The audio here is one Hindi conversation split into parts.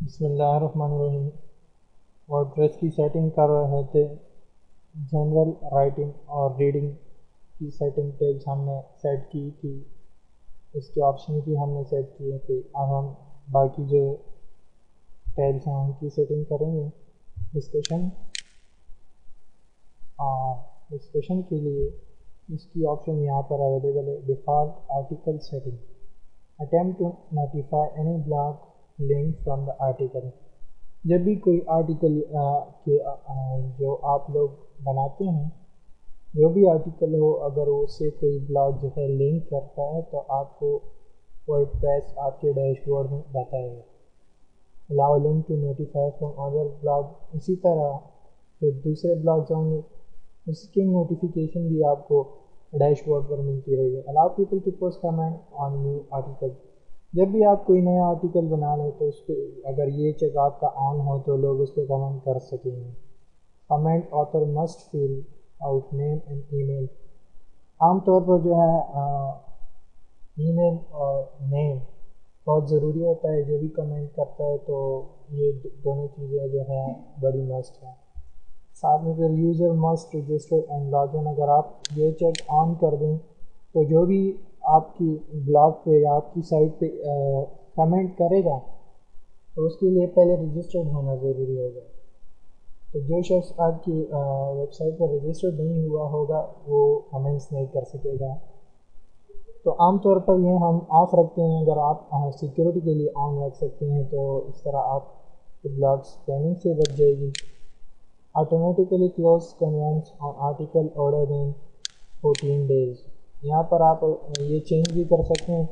बिस्मिल्लाहिर्रहमानिर्रहीम। वर्डप्रेस की सेटिंग कर रहे थे। जनरल राइटिंग और रीडिंग की सेटिंग पेज हमने सेट की थी। इसके ऑप्शन की हमने सेट किए थे। अब हम बाकी जो टैब्स हैं उनकी सेटिंग करेंगे। डिस्कशन डिस्कशन के लिए इसकी ऑप्शन यहाँ पर अवेलेबल है। Default article setting, attempt to notify any blog link from the article. जब भी कोई आर्टिकल जो आप लोग बनाते हैं, जो भी आर्टिकल हो, अगर उससे कोई ब्लॉग जो है लिंक करता है तो आपको वर्डप्रेस आपके डैशबोर्ड में बताएगा। Allow link to notify from other blog. इसी तरह जो दूसरे ब्लॉग्स होंगे उसकी नोटिफिकेशन भी आपको डैशबोर्ड पर मिलती रहेगी। Allow people to post comment on new article. जब भी आप कोई नया आर्टिकल बना लें तो उस पर अगर ये चेक आपका ऑन हो तो लोग उस पर कमेंट कर सकेंगे। Comment author must fill out name and email. आमतौर पर जो है ईमेल और नेम बहुत ज़रूरी होता है जो भी कमेंट करता है, तो ये दोनों चीज़ें जो हैं बड़ी मस्ट हैं। साथ में फिर user must register and login. अगर आप ये चेक ऑन कर दें तो जो भी आपकी ब्लॉग पे या आपकी साइट पे कमेंट करेगा तो उसके लिए पहले रजिस्टर्ड होना ज़रूरी होगा। तो जो शख्स आपकी वेबसाइट पर रजिस्टर्ड नहीं हुआ होगा वो कमेंट्स नहीं कर सकेगा। तो आमतौर पर ये हम ऑफ़ रखते हैं। अगर आप सिक्योरिटी के लिए ऑन रख सकते हैं तो इस तरह आप ब्लॉग स्पैमिंग से बच जाएगी। Automatically close comments on article older than 14 days. यहाँ पर आप ये चेंज भी कर सकते हैं,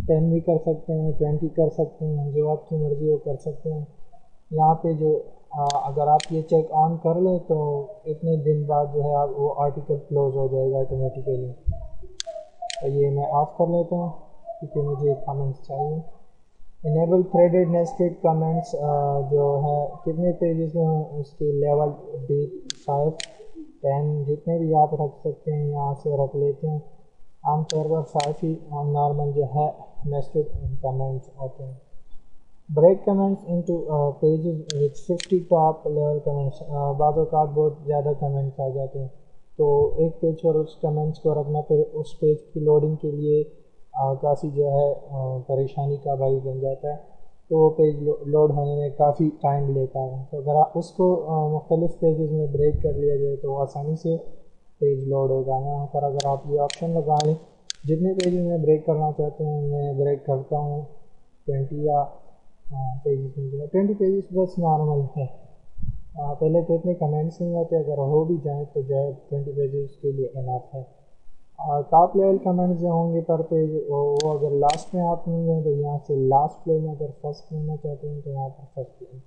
10 भी कर सकते हैं, 20 कर सकते हैं, जो आपकी मर्ज़ी हो कर सकते हैं। यहाँ पे जो अगर आप ये चेक ऑन कर लें तो इतने दिन बाद जो है आप वो आर्टिकल क्लोज़ हो जाएगा ऑटोमेटिकली। तो ये मैं ऑफ़ कर लेता हूँ क्योंकि मुझे कमेंट्स चाहिए। इनेबल थ्रेडेड नेस्टेड कमेंट्स जो है कितने पेजेस में हैं उसके लेवल D5 10 जितने भी आप रख सकते हैं यहाँ से रख लेते हैं। आमतौर पर 5 ही नॉर्मल जो है नेस्टेड कमेंट्स होते हैं। Break comments into pages with 50 top level comments. बाद औक़ात बहुत ज़्यादा कमेंट्स आ जाते हैं तो एक पेज पर उस कमेंट्स को रखना फिर उस पेज की लोडिंग के लिए काफ़ी जो है परेशानी का बायस बन जाता है। तो वो पेज लोड होने में काफ़ी टाइम लेता है। तो अगर आप उसको मुख्तलिफ़ पेजेस में ब्रेक कर लिया जाए तो आसानी से पेज लोड होगा। यहाँ पर अगर आप ये ऑप्शन लगा लें, जितने पेजेस में ब्रेक करना चाहते हैं मैं ब्रेक करता हूँ 20 या पेजेस में। 20 पेजेस बस नॉर्मल है। पहले तो इतने कमेंट्स नहीं आते, अगर हो भी जाए तो जो है 20 पेजेस के लिए इनफ है। और टॉप लेवल कमेंट्स जो होंगे पर पेज वो अगर लास्ट में आप नहीं हैं तो यहाँ से लास्ट लेना, अगर फर्स्ट लेना चाहते हैं तो यहाँ पर फर्स्ट लेना।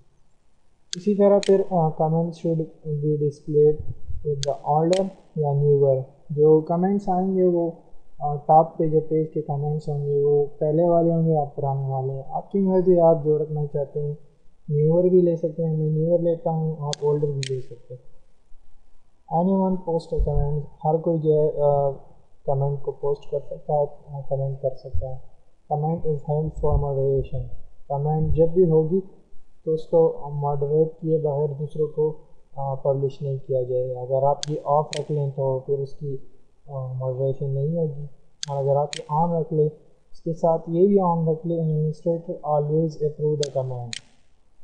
इसी तरह फिर comments should be displayed with the order या न्यूअर। जो कमेंट्स आएंगे वो टॉप पे जो पेज के कमेंट्स होंगे वो पहले वाले होंगे या पुराने वाले। आपकी मर्ज़ी, आप जो रखना चाहते हैं न्यूअर भी ले सकते हैं, मैं न्यूअर लेता हूँ, आप ओल्डर भी ले सकते हैं। Anyone post a comment. हर कोई जो है कमेंट को पोस्ट कर सकता है, कमेंट कर सकता है। Comment is held for moderation. Comment जब भी होगी तो उसको मॉडरेट किए बगैर दूसरों को पब्लिश नहीं किया जाएगा। अगर आप ये ऑफ रख लें तो फिर उसकी मॉडरेशन नहीं होगी, और अगर आप ये ऑन रख लें इसके साथ ये भी ऑन रख लें, administrator always approve the comment.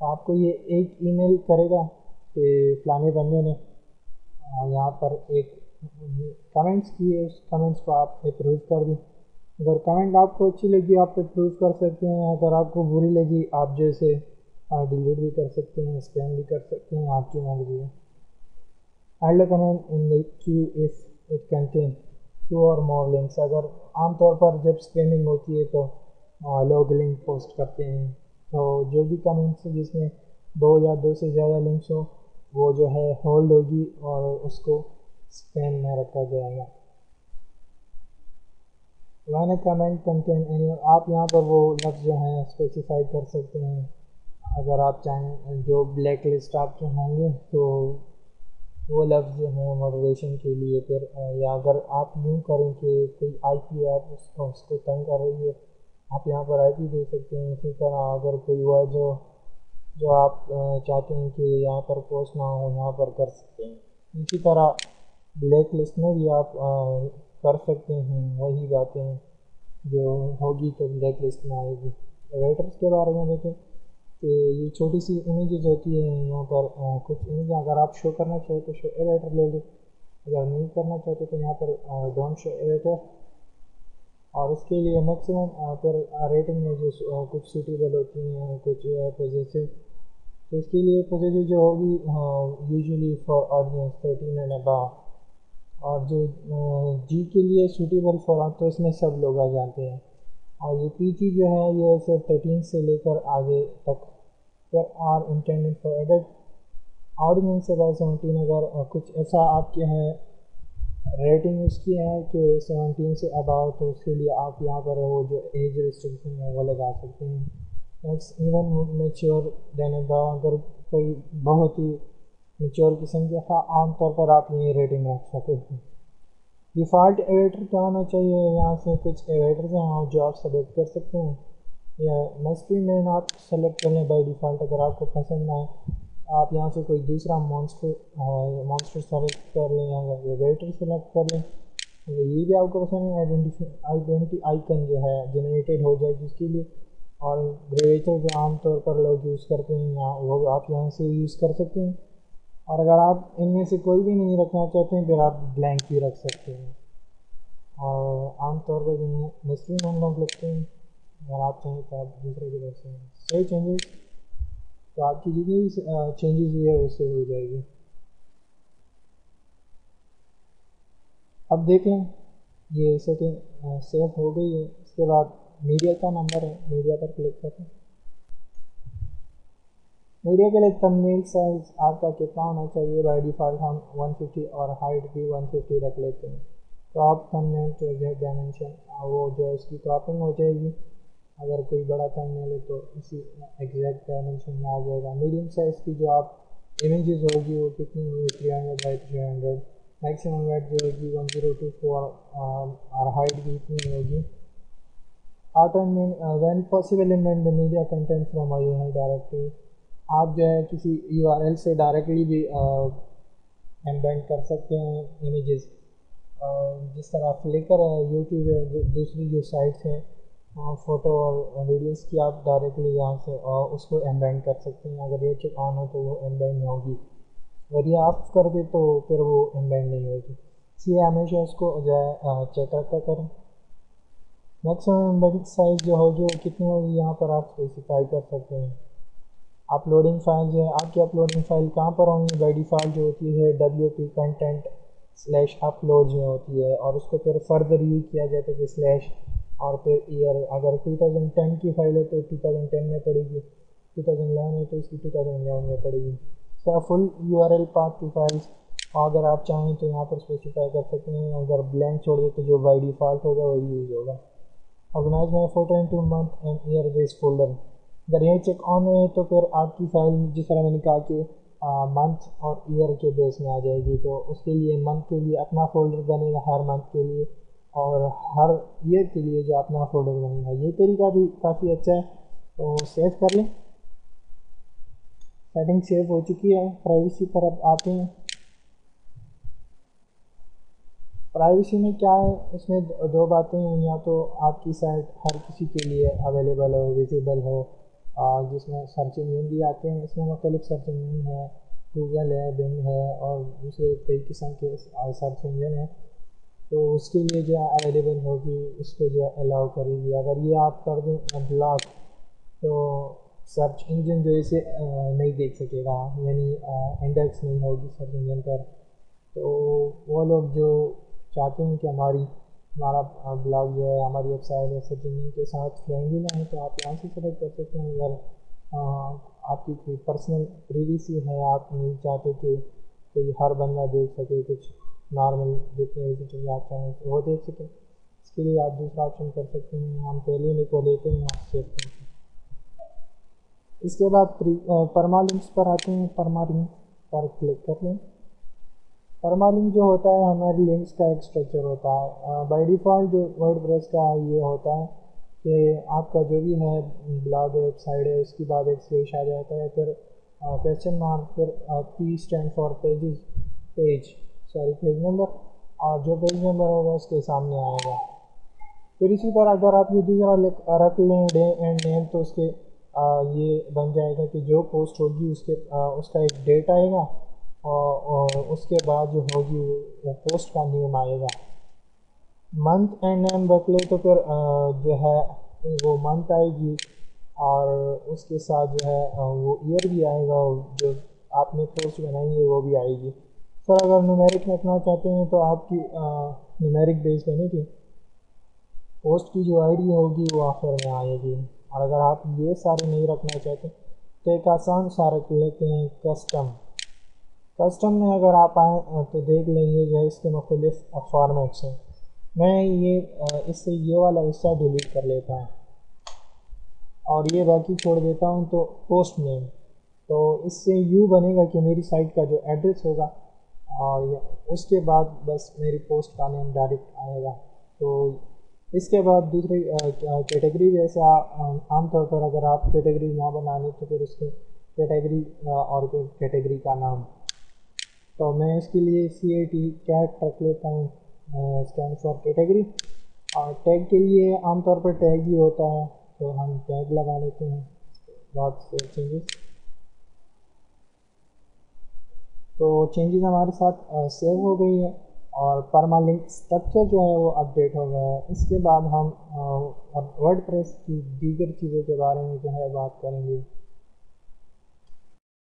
आपको ये एक ईमेल करेगा कि फ़लाने बंदे ने यहाँ पर एक कमेंट्स किए, उस कमेंट्स को आप अप्रूव कर दें। अगर कमेंट आपको अच्छी लगी आप अप्रूव कर सकते हैं, अगर आपको बुरी लगी आप जैसे डिलीट भी कर सकते हैं, स्पैम भी कर सकते हैं, आपकी मर्ज़ी है। Add comment in the queue if it contain 2 और मोर लिंक्स। अगर आमतौर पर जब स्पैमिंग होती है तो लोग लिंक पोस्ट करते हैं, तो जो भी कमेंट्स जिसमें 2 या 2 से ज़्यादा लिंक्स हो वो जो है होल्ड होगी और उसको स्पैम में रखा जाएगा। व्हेन कमेंट कंटेन एनी, आप यहाँ पर वो लफ्ज़ जो हैं स्पेसिफाई कर सकते हैं। अगर आप चाहें जो ब्लैक लिस्ट आपके होंगे तो वो लफ्ज़ जो हैं मॉडरेशन के लिए फिर या अगर आप यूँ करें कि कोई आईपी ऐप उसको तंग कर रही है, आप यहाँ पर आईपी दे सकते हैं। इसी तरह अगर कोई वर्ड हो जो आप चाहते हैं कि यहाँ पर पोस्ट ना हो यहाँ पर कर सकते हैं। इसी तरह ब्लैक लिस्ट में भी आप कर सकते हैं वही बातें जो होगी तो ब्लैक लिस्ट में आएगी। राइटर्स के बारे में देखें कि ये छोटी सी इमेजेस होती है यहाँ पर कुछ इमेज अगर आप शो करना चाहें तो शो एरेटर ले लें, अगर नहीं करना चाहते तो यहाँ पर डोंट शो एरेटर। और उसके लिए मैक्सिमम पर रेटिंग में जो कुछ सूटेबल होती हैं कुछ पॉजिटिव, तो इसके लिए पॉजिटिव जो होगी usually for audience 13 and above, और जो जी के लिए सूटेबल फॉर तो इसमें सब लोग आ जाते हैं। और ये पीची जो है ये सिर्फ 13 से लेकर आगे तक पर are intended for adult audience से अबाउट 17। अगर कुछ ऐसा आपके हैं रेटिंग उसकी है कि 17 से अबाव तो उसके लिए आप यहाँ पर वो जो एज रिस्ट्रिक्शन है वो लगा सकते हैं। Next even mature than above, अगर कोई बहुत ही मेच्योर किस्म के आमतौर पर आप ये रेटिंग रख सकते हैं। डिफ़ॉल्ट एवेटर क्या होना चाहिए, यहाँ से कुछ एवेटर्स हैं जो आप सेलेक्ट कर सकते हैं या मस्टरी में आप सेलेक्ट कर लें बाई डिफ़ॉल्ट। अगर आपको पसंद ना है आप यहाँ से कोई दूसरा मॉन्स्टर सेलेक्ट कर लें या एवेटर सेलेक्ट कर लें। ये भी आपको पसंद है आइडेंटिटी आइकन जो है जनरेटेड हो जाएगी उसके लिए। और ग्रेवेटर जो आमतौर पर लोग यूज़ करते हैं यहाँ वो आप यहाँ से यूज़ कर सकते हैं। और अगर आप इनमें से कोई भी नहीं रखना चाहते हैं फिर आप ब्लैंक भी रख सकते हैं। और आमतौर पर जो मिस्ट्री में हम लोग लिखते हैं, अगर आप चाहें तो आप दूसरे की रख सकते हैं। सही चेंजेस तो आपकी जितनी भी चेंजेस हुई है उससे हो जाएगी। अब देख लें ये सेटिंग सेव हो गई है। इसके बाद मीडिया का नंबर है, मीडिया पर क्लिक करते हैं। मीडिया के लिए थंबनेल साइज आपका कितना होना चाहिए, बाय डिफ़ॉल्ट हम 150 और हाइट भी 150 रख लेते हैं। तो आप थंबनेल के एग्जैक्ट डायमेंशन वो जो है उसकी क्रॉपिंग हो जाएगी। अगर कोई बड़ा थंबनेल है तो इसी एग्जैक्ट डायमेंशन में आ जाएगा। मीडियम साइज़ की जो आप इमेजेस होगी वो कितनी होगी 300 बाई 300। मैक्सिमम वेट जो होगी 1024 और हाइट भी इतनी होगी। when possible amend the media content from a URL directory, आप जो है किसी URL से डायरेक्टली भी एम्बेड कर सकते हैं इमेजेस। जिस तरह फ्लिकर है, यूट्यूब है, दूसरी जो साइट्स हैं फ़ोटो और वीडियोस की आप डायरेक्टली यहाँ से उसको एम्बेड कर सकते हैं। अगर ये चेक ऑन हो तो वो एम्बेड नहीं होगी, अगर ये ऑफ कर दे तो फिर वो एम्बेड नहीं होगी। इसलिए हमेशा उसको जो है चेक रखा करें। मैक्सिमम एम्बेडेड साइज़ जो होगी वो कितनी होगी यहाँ पर आप स्पेसिफाई कर सकते हैं। अपलोडिंग फाइल जो है आपकी अपलोडिंग फ़ाइल कहाँ पर होंगी, बाई डिफ़ॉल्ट जो होती है WP कंटेंट स्लैश अपलोड में होती है। और उसको फिर फर्दर यूज़ किया जाता है कि स्लैश और फिर ईयर। अगर 2010 की फ़ाइल है तो 2010 में पड़ेगी, 2011 है तो इसकी 2011 में पड़ेगी। इसका full URL path to files अगर आप चाहें तो यहाँ पर स्पेसिफाई कर सकते हैं। अगर ब्लैंक छोड़ दे तो जो बाई डिफ़ॉल्ट होगा वही यूज़ होगा। Organize my photo into month and year based folder, अगर ये चेक ऑन है तो फिर आपकी फ़ाइल जिस तरह मैंने कहा कि मंथ और ईयर के बेस में आ जाएगी। तो उसके लिए मंथ के लिए अपना फ़ोल्डर बनेगा हर मंथ के लिए, और हर ईयर के लिए जो अपना फ़ोल्डर बनेगा। ये तरीका भी काफ़ी अच्छा है। तो सेव कर लें। सेटिंग सेव हो चुकी है। प्राइवेसी पर अब आते हैं। प्राइवेसी में क्या है, इसमें दो बातें हैं। या तो आपकी साइट हर किसी के लिए अवेलेबल हो, विजिबल हो, जिसमें सर्च इंजन भी आते हैं। इसमें मुख्तलिफ सर्च इंजन है, गूगल है, बिंग है और दूसरे कई किस्म के सर्च इंजन हैं। तो उसके लिए जो अवेलेबल होगी उसको जो अलाउ करेगी। अगर ये आप कर दें ब्लॉक तो सर्च इंजन जो इसे नहीं देख सकेगा, यानी इंडेक्स नहीं होगी सर्च इंजन पर। तो वो लोग जो चाहते हैं कि हमारा ब्लॉग जो है, हमारी वेबसाइट है सर्च इंजन के साथ फ्रेंडली ना है, तो आप यहाँ से सेलेक्ट कर सकते हैं। अगर आपकी कोई पर्सनल प्रिवेसी है, आप नहीं चाहते कि कोई हर बंदा देख सके, कुछ नॉर्मल जितने विजिटर्स आप चाहें तो वो देख सकें, इसके लिए आप दूसरा ऑप्शन कर सकते हैं। हम पहले लिंक को लेते हैं और सेव करते हैं। इसके बाद परमा लिंक्स पर आते हैं। परमा लिंक पर क्लिक कर लें। परमा लिंक जो होता है हमारे लिंक्स का एक स्ट्रक्चर होता है। बाय डिफ़ॉल्ट जो वर्डप्रेस का ये होता है कि आपका जो भी है ब्लॉग वेबसाइट है उसके बाद एक स्लैश आ जाता है, फिर क्वेश्चन मार्क, फिर P stand for page number, और जो पेज नंबर होगा उसके सामने आएगा। फिर इसी तरह अगर आप ये दूसरा रख लें डे एंड नेम, तो उसके ये बन जाएगा कि जो पोस्ट होगी उसके उसका एक डेट आएगा, और उसके बाद जो होगी वो पोस्ट का नेम आएगा। मंथ एंड नेम रख ले तो फिर जो है वो मंथ आएगी, और उसके साथ जो है वो ईयर भी आएगा, और जो आपने पोस्ट बनाई है वो भी आएगी। सर अगर न्यूमेरिक रखना चाहते हैं तो आपकी न्यूमेरिक बेस बनेगी, पोस्ट की जो आईडी होगी वो आखिर में आएगी। और अगर आप ये सारे नहीं रखना चाहते तो एक आसान सा रख लेते हैं कस्टम में अगर आप आएँ तो देख लेंगे जो है इसके मुख्तलिफ फॉर्मेट्स हैं। मैं ये इससे ये वाला हिस्सा डिलीट कर लेता हूँ और ये बाकी छोड़ देता हूँ। तो पोस्ट नेम, तो इससे यूँ बनेगा कि मेरी साइट का जो एड्रेस होगा और उसके बाद बस मेरी पोस्ट का नेम डायरेक्ट आएगा। तो इसके बाद दूसरी कैटेगरी, जैसे आमतौर पर अगर आप कैटेगरी ना बनाने तो फिर उसके कैटेगरी और कैटेगरी का नाम, तो मैं इसके लिए कैट रख लेता हूँ, स्टैंड फॉर कैटेगरी। और टैग के लिए आमतौर पर टैग ही होता है, तो हम टैग लगा लेते हैं। बहुत से चेंजेस, तो चेंजेस हमारे साथ सेव हो गई है और परमालिंक स्ट्रक्चर जो है वो अपडेट हो गया है। इसके बाद हम वर्डप्रेस की दीगर चीज़ों के बारे में जो है बात करेंगे।